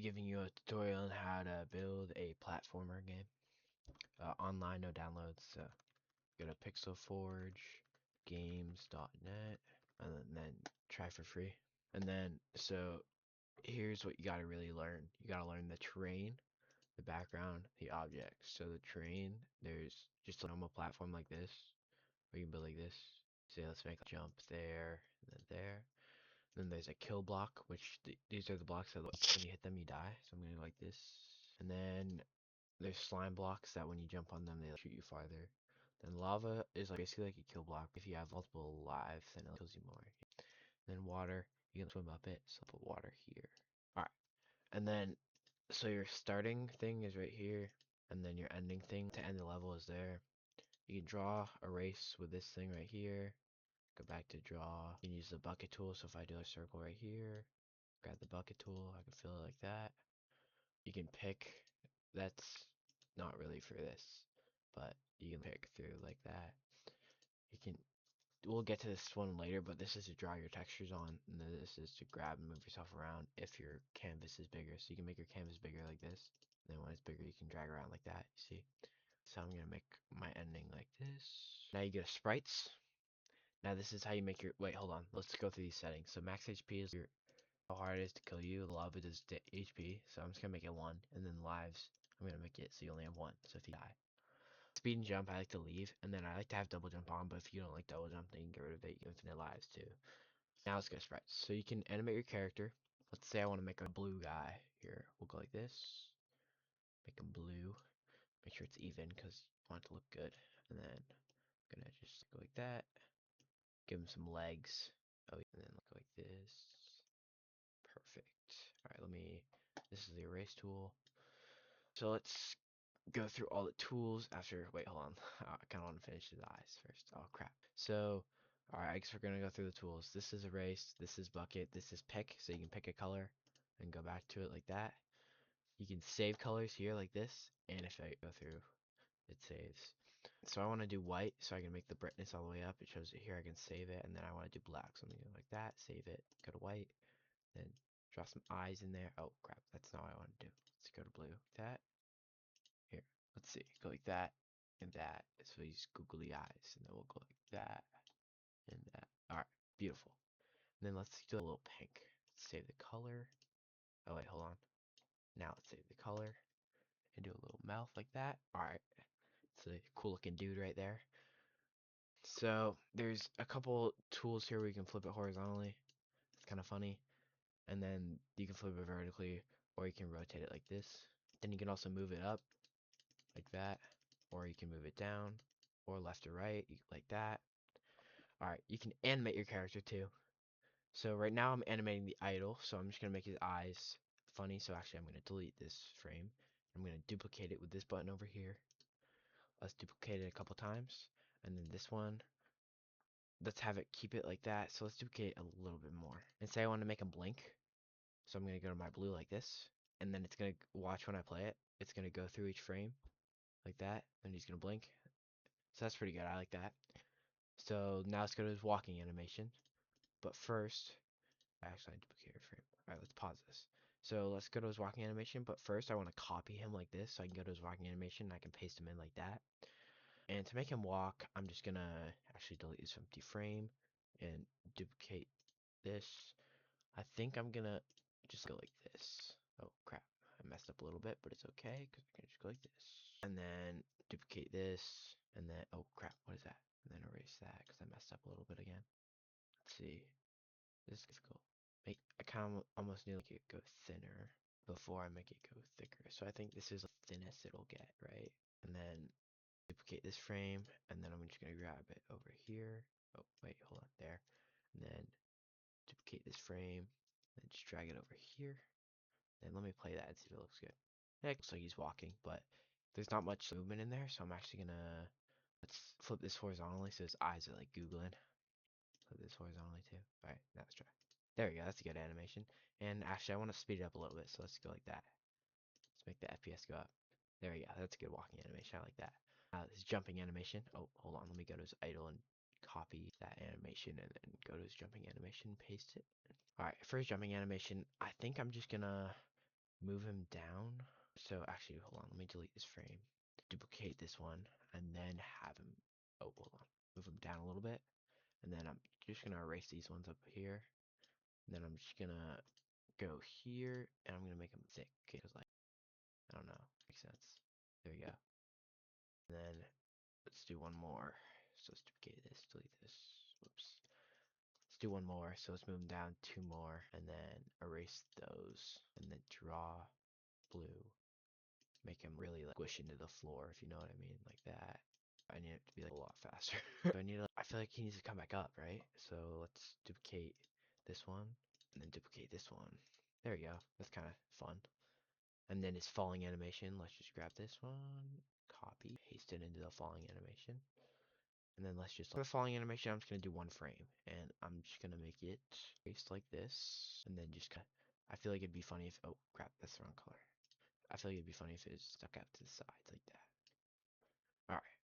giving you a tutorial on how to build a platformer game. Online, no downloads. So go to pixelforgegames.net and then try for free. And then, so here's what you gotta really learn. You gotta learn the terrain, the background, the objects. So the terrain, there's just a normal platform like this, or you can build like this. So let's make a jump there, and then there. Then there's a kill block, which these are the blocks that when you hit them you die. So I'm gonna go like this. And then there's slime blocks that when you jump on them they shoot you farther. Then lava is like basically like a kill block. If you have multiple lives, then it kills you more. Then water, you can swim up it, so I'll put water here. Alright. And then so your starting thing is right here, and then your ending thing to end the level is there. You can draw, erase with this thing right here. Go back to draw. You can use the bucket tool. So if I do a circle right here, grab the bucket tool, I can fill it like that. You can pick. That's not really for this, but you can pick through like that. You can. We'll get to this one later, but this is to draw your textures on, and then this is to grab and move yourself around if your canvas is bigger. So you can make your canvas bigger like this. And then when it's bigger, you can drag around like that. You see? So I'm gonna make my ending like this. Now you go to sprites. Now this is how you make your, wait, hold on. Let's go through these settings. So max HP is your, how hard it is to kill you. Lava is the HP. So I'm just gonna make it 1. And then lives, I'm gonna make it so you only have 1. So if you die. Speed and jump, I like to leave. And then I like to have double jump on, but if you don't like double jump, then you can get rid of it. You can infinite lives too. Now let's go sprites. So you can animate your character. Let's say I want to make a blue guy here. We'll go like this. Make him blue. Make sure it's even because you want it to look good. And then I'm gonna just go like that. Give him some legs. Oh, and then look like this. Perfect. Alright, this is the erase tool. So let's go through all the tools after, wait, hold on. I kind of want to finish his eyes first. Oh, crap. So, alright, I guess we're going to go through the tools. This is erase, this is bucket, this is pick, so you can pick a color and go back to it like that. You can save colors here like this, and if I go through, it saves. So I want to do white so I can make the brightness all the way up. It shows it here. I can save it, and then I want to do black. So I'm going to go like that, save it, go to white, then draw some eyes in there. Oh crap, that's not what I want to do. Let's go to blue. That. Here, let's see. Go like that and that. So these googly eyes, and then we'll go like that and that. Alright, beautiful. And then let's do a little pink. Let's save the color. Oh wait, hold on. Now let's save the color and do a little mouth like that. Alright. It's a cool looking dude right there. So there's a couple tools here where you can flip it horizontally. It's kind of funny. And then you can flip it vertically, or you can rotate it like this. Then you can also move it up like that, or you can move it down, or left or right, like that. Alright, you can animate your character too. So right now I'm animating the idol, so I'm just going to make his eyes funny. So actually I'm going to delete this frame. I'm going to duplicate it with this button over here. Let's duplicate it a couple times. And then this one, let's have it keep it like that. So let's duplicate it a little bit more. And say I want to make him blink. So I'm going to go to my blue like this. And then it's going to watch when I play it. It's going to go through each frame like that. And he's going to blink. So that's pretty good. I like that. So now let's go to his walking animation. But first, actually I duplicated a frame. Alright, let's pause this. So let's go to his walking animation. But first I want to copy him like this. So I can go to his walking animation and I can paste him in like that. And to make him walk, I'm just going to actually delete this empty frame and duplicate this. I think I'm going to just go like this. Oh, crap. I messed up a little bit, but it's okay because I can just go like this. And then duplicate this. And then, oh, crap. What is that? And then erase that because I messed up a little bit again. Let's see. This is difficult. I kind of almost need to make it go thinner before I make it go thicker. So I think this is the thinnest it'll get, right? And then duplicate this frame, and then I'm just gonna grab it over here. Oh, wait, hold on, there. And then duplicate this frame, and just drag it over here. Then let me play that and see if it looks good. It looks like he's walking, but there's not much movement in there, so I'm actually gonna, let's flip this horizontally so his eyes are like googling. Flip this horizontally too. Alright, now let's try. There we go, that's a good animation. And actually, I want to speed it up a little bit, so let's go like that. Let's make the FPS go up. There we go, that's a good walking animation, I like that. This jumping animation. Oh, hold on, let me go to his idle and copy that animation, and then go to his jumping animation, paste it. Alright, for his jumping animation, I think I'm just gonna move him down. So actually, hold on, let me delete this frame. Duplicate this one, and then have him, oh, hold on. Move him down a little bit, and then I'm just gonna erase these ones up here. And then I'm just gonna go here, and I'm gonna make them thick, because like, I don't know, makes sense. There we go. And then let's do one more. So let's duplicate this, delete this. Whoops. Let's do one more. So let's move them down two more, and then erase those, and then draw blue. Make him really like squish into the floor, if you know what I mean, like that. I need it to be like a lot faster. So I feel like he needs to come back up, right? So let's duplicate this one, and then duplicate this one. There we go. That's kind of fun. And then his falling animation, let's just grab this one, copy, paste it into the falling animation. And then let's just, for the falling animation, I'm just going to do one frame. And I'm just going to make it paste like this. And then just kind of, I feel like it'd be funny if, oh crap, that's the wrong color. I feel like it'd be funny if it was stuck out to the sides like that. Alright.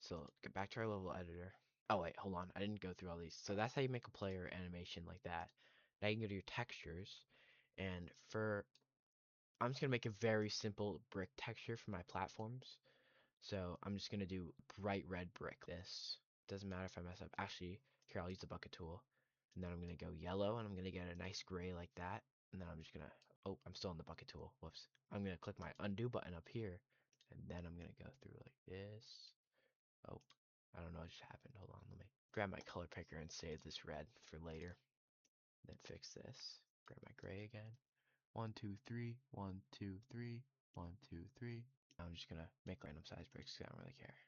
So get back to our level editor. Oh wait, hold on. I didn't go through all these. So that's how you make a player animation like that. Now you can go to your textures. And I'm just going to make a very simple brick texture for my platforms. So I'm just going to do bright red brick this. Doesn't matter if I mess up. Actually, here I'll use the bucket tool. And then I'm going to go yellow and I'm going to get a nice gray like that. And then I'm just going to, oh, I'm still in the bucket tool. Whoops. I'm going to click my undo button up here. And then I'm going to go through like this. Oh, I don't know what just happened. Hold on. Let me grab my color picker and save this red for later. Then fix this. Grab my gray again. 1, 2, 3, 1, 2, 3, 1, 2, 3. I'm just gonna make random size bricks because I don't really care.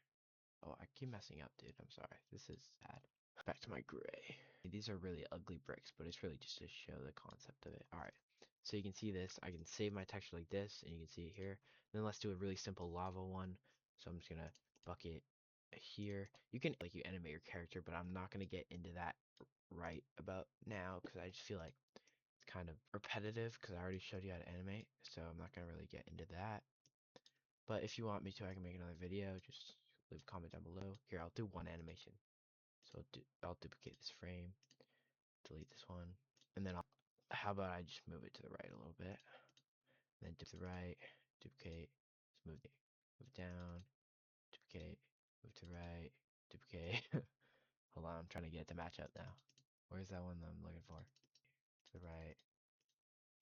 Oh, I keep messing up, dude. I'm sorry. This is sad. Back to my gray. These are really ugly bricks, but it's really just to show the concept of it. Alright, so you can see this. I can save my texture like this, and you can see it here. Then let's do a really simple lava one. So I'm just gonna bucket here. You can like you animate your character, but I'm not gonna get into that right about now because I just feel like it's kind of repetitive because I already showed you how to animate. So I'm not gonna really get into that. But if you want me to, I can make another video. Just leave a comment down below. Here, I'll do one animation. So I'll duplicate this frame, delete this one, and then how about I just move it to the right a little bit, and then to the right, duplicate, just move it down, duplicate, move to the right, duplicate. Hold on, I'm trying to get it to match up now. Where's that one that I'm looking for? To the right,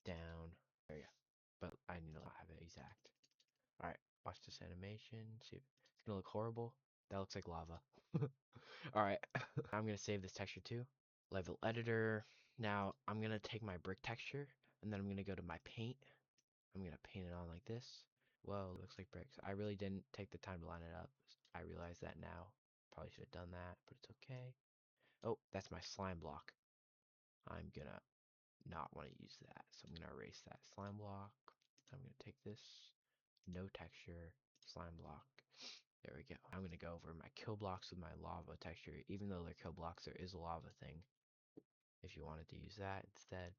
down. There we go. But I need to have it exact. Alright, watch this animation. See, it's gonna look horrible. That looks like lava. Alright, I'm gonna save this texture too. Level editor. Now I'm gonna take my brick texture and then I'm gonna go to my paint. I'm gonna paint it on like this. Whoa, it looks like bricks. I really didn't take the time to line it up. I realize that now. Probably should have done that, but it's okay. Oh, that's my slime block. I'm gonna not want to use that, so I'm gonna erase that slime block. I'm gonna take this, no texture, slime block. There we go. I'm gonna go over my kill blocks with my lava texture. Even though they're kill blocks, there is a lava thing if you wanted to use that instead.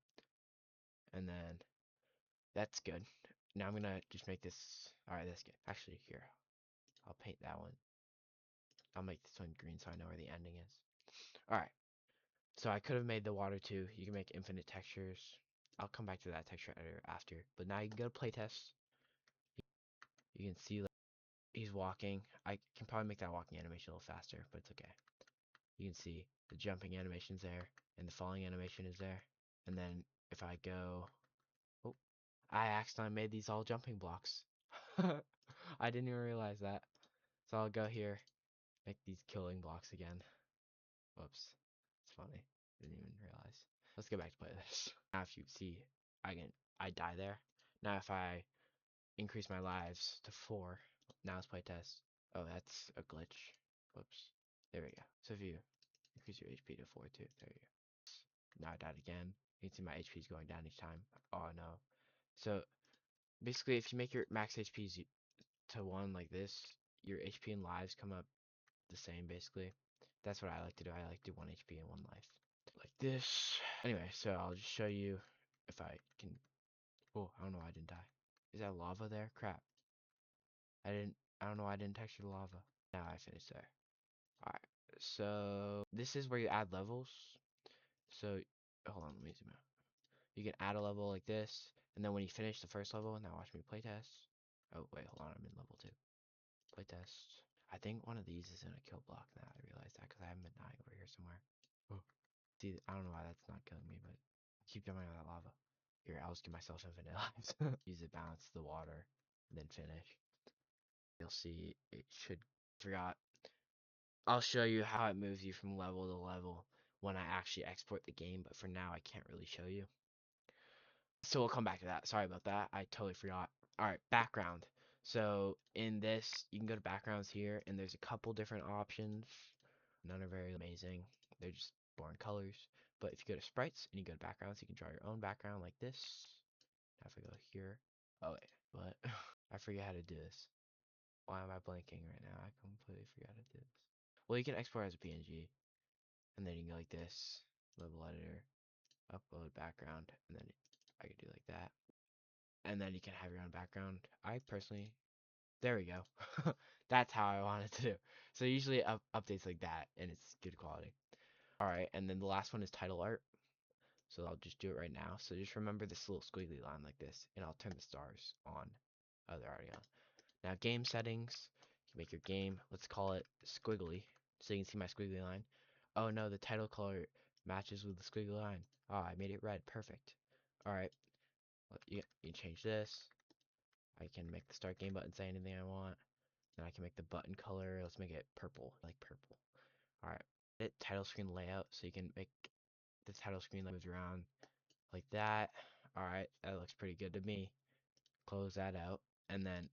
And then that's good. Now I'm gonna just make this. Alright, that's good. Actually, here, I'll paint that one. I'll make this one green so I know where the ending is. Alright, so I could have made the water too. You can make infinite textures. I'll come back to that texture editor after. But now you can go to playtest. You can see like he's walking. I can probably make that walking animation a little faster, but it's okay. You can see the jumping animation's there and the falling animation is there. And then if I go, oh, I accidentally made these all jumping blocks. I didn't even realize that. So I'll go here, make these killing blocks again. Whoops. It's funny. Didn't even realize. Let's get back to play this. Now if you see, I die there. Now if I increase my lives to 4, now let's play test. Oh, that's a glitch. Whoops. There we go. So if you increase your HP to 4 too, there you go. Now I died again. You can see my HP is going down each time. Oh no. So basically if you make your max HP to 1 like this, your HP and lives come up the same basically. That's what I like to do. I like to do 1 HP and 1 life. Like this. Anyway, so I'll just show you if I can. Oh, I don't know why I didn't die. Is that lava there? Crap. I don't know why I didn't texture the lava. Now I finished there. Alright, so this is where you add levels. So, hold on, let me zoom out. You can add a level like this, And then when you finish the first level, now watch me playtest. Oh, wait, hold on, I'm in level 2. Playtest. I think one of these is in a kill block now. I realize that because I haven't been dying over here somewhere. Oh. See, I don't know why that's not killing me, but keep jumping on that lava. Here, I'll just give myself infinite lives. Use it, balance the water, and then finish. You'll see it should. Forgot. I'll show you how it moves you from level to level when I actually export the game, but for now I can't really show you. So we'll come back to that. Sorry about that. I totally forgot. Alright, background. So in this, you can go to backgrounds here, and there's a couple different options. None are very amazing. They're just boring colors. But if you go to sprites and you go to backgrounds, you can draw your own background like this. Now if I go here. Oh wait, what? I forget how to do this. Why am I blanking right now? I completely forgot how to do this. Well, you can export as a PNG, and then you can go like this, level editor, upload background, and then I could do like that. And then you can have your own background. I personally, there we go. That's how I want it to do. So usually updates like that, and it's good quality. Alright, and then the last one is title art. So I'll just do it right now. So just remember this little squiggly line like this, and I'll turn the stars on. Oh, they're already on. Now game settings, you can make your game, let's call it squiggly, so you can see my squiggly line. Oh no, the title color matches with the squiggly line. Oh, I made it red, perfect. Alright, you can change this. I can make the start game button say anything I want. Then I can make the button color, let's make it purple, like purple. Alright, title screen layout, so you can make the title screen that moves around like that. Alright, that looks pretty good to me. Close that out, and then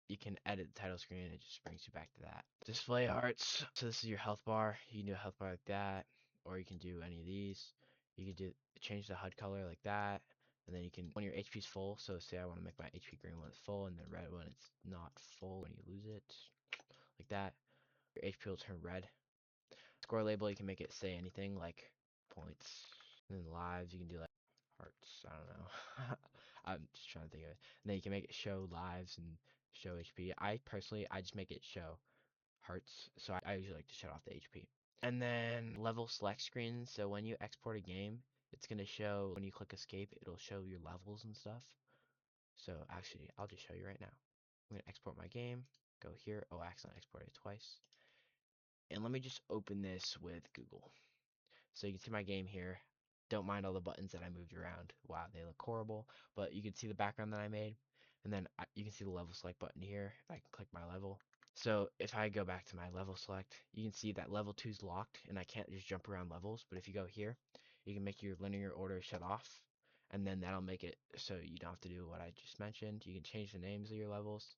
you can edit the title screen. It just brings you back to that. Display arts. So this is your health bar. You can do a health bar like that, or you can do any of these. You can change the HUD color like that, and then you can, when your HP is full, so say I want to make my HP green when it's full and the red when it's not full when you lose it, like that. Your HP will turn red. Score label, you can make it say anything like points. And then lives, you can do like hearts. I don't know. I'm just trying to think of it. And then you can make it show lives and show HP. I personally, I just make it show hearts. So I usually like to shut off the HP. And then level select screen. So when you export a game, it's going to show, when you click escape, it'll show your levels and stuff. So actually, I'll just show you right now. I'm going to export my game. Go here. Oh, I accidentally exported it twice. And let me just open this with Google. So you can see my game here. Don't mind all the buttons that I moved around. Wow, they look horrible. But you can see the background that I made. And then you can see the level select button here. I can click my level. So if I go back to my level select, you can see that level 2 is locked and I can't just jump around levels. But if you go here, you can make your linear order shut off. And then that'll make it so you don't have to do what I just mentioned. You can change the names of your levels.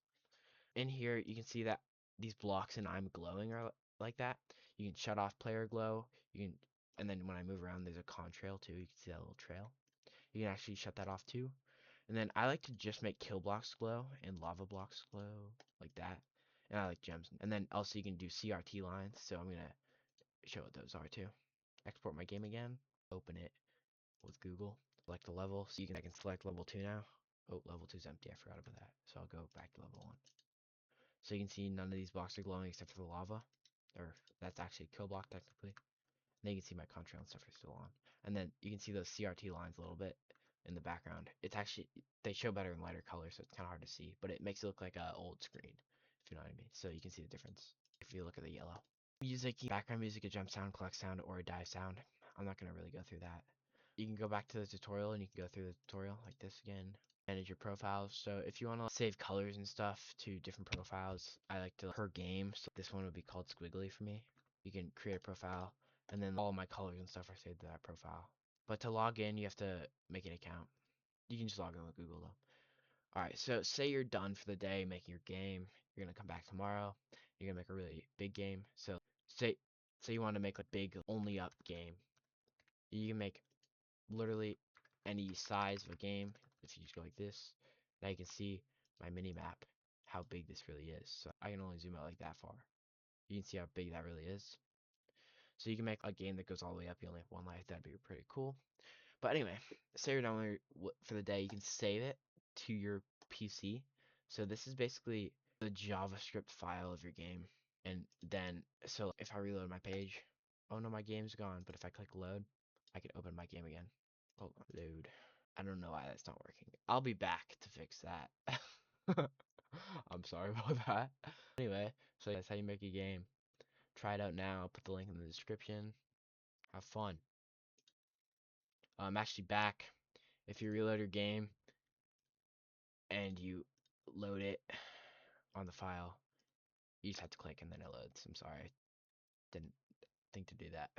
In here, you can see that these blocks and I'm glowing are like that. You can shut off player glow. You can, and then when I move around, there's a contrail too. You can see that little trail. You can actually shut that off too. And then I like to just make kill blocks glow and lava blocks glow like that. And I like gems. And then also you can do CRT lines. So I'm gonna show what those are too. Export my game again. Open it with Google. Select a level. So I can select level 2 now. Oh, level 2 is empty. I forgot about that. So I'll go back to level 1. So you can see none of these blocks are glowing except for the lava. Or that's actually a kill block technically. And then you can see my contrail and stuff are still on. And then you can see those CRT lines a little bit in the background. It's actually, they show better in lighter color, so it's kind of hard to see. But it makes it look like an old screen, if you know what I mean. So you can see the difference if you look at the yellow. Music, background music, a jump sound, collect sound, or a dive sound. I'm not going to really go through that. You can go back to the tutorial and you can go through the tutorial like this again. Manage your profiles. So if you want to save colors and stuff to different profiles, I like to per game. So this one would be called squiggly for me. You can create a profile and then all my colors and stuff are saved to that profile. But to log in, you have to make an account. You can just log in with Google though. Alright, so say you're done for the day making your game. You're going to come back tomorrow. You're going to make a really big game. So say you want to make a big only up game. You can make literally any size of a game. If you just go like this, now you can see my mini map, how big this really is. So I can only zoom out like that far. You can see how big that really is. So you can make a game that goes all the way up. You only have one life. That'd be pretty cool. But anyway, say you're done for the day. You can save it to your PC. So this is basically the JavaScript file of your game. And then, so if I reload my page, oh no, my game's gone. But if I click load, I can open my game again. Hold on, load. I don't know why that's not working. I'll be back to fix that. I'm sorry about that. Anyway, so that's how you make a game. Try it out now. I'll put the link in the description. Have fun. I'm actually back. If you reload your game and you load it on the file, you just have to click and then it loads. I'm sorry. Didn't think to do that.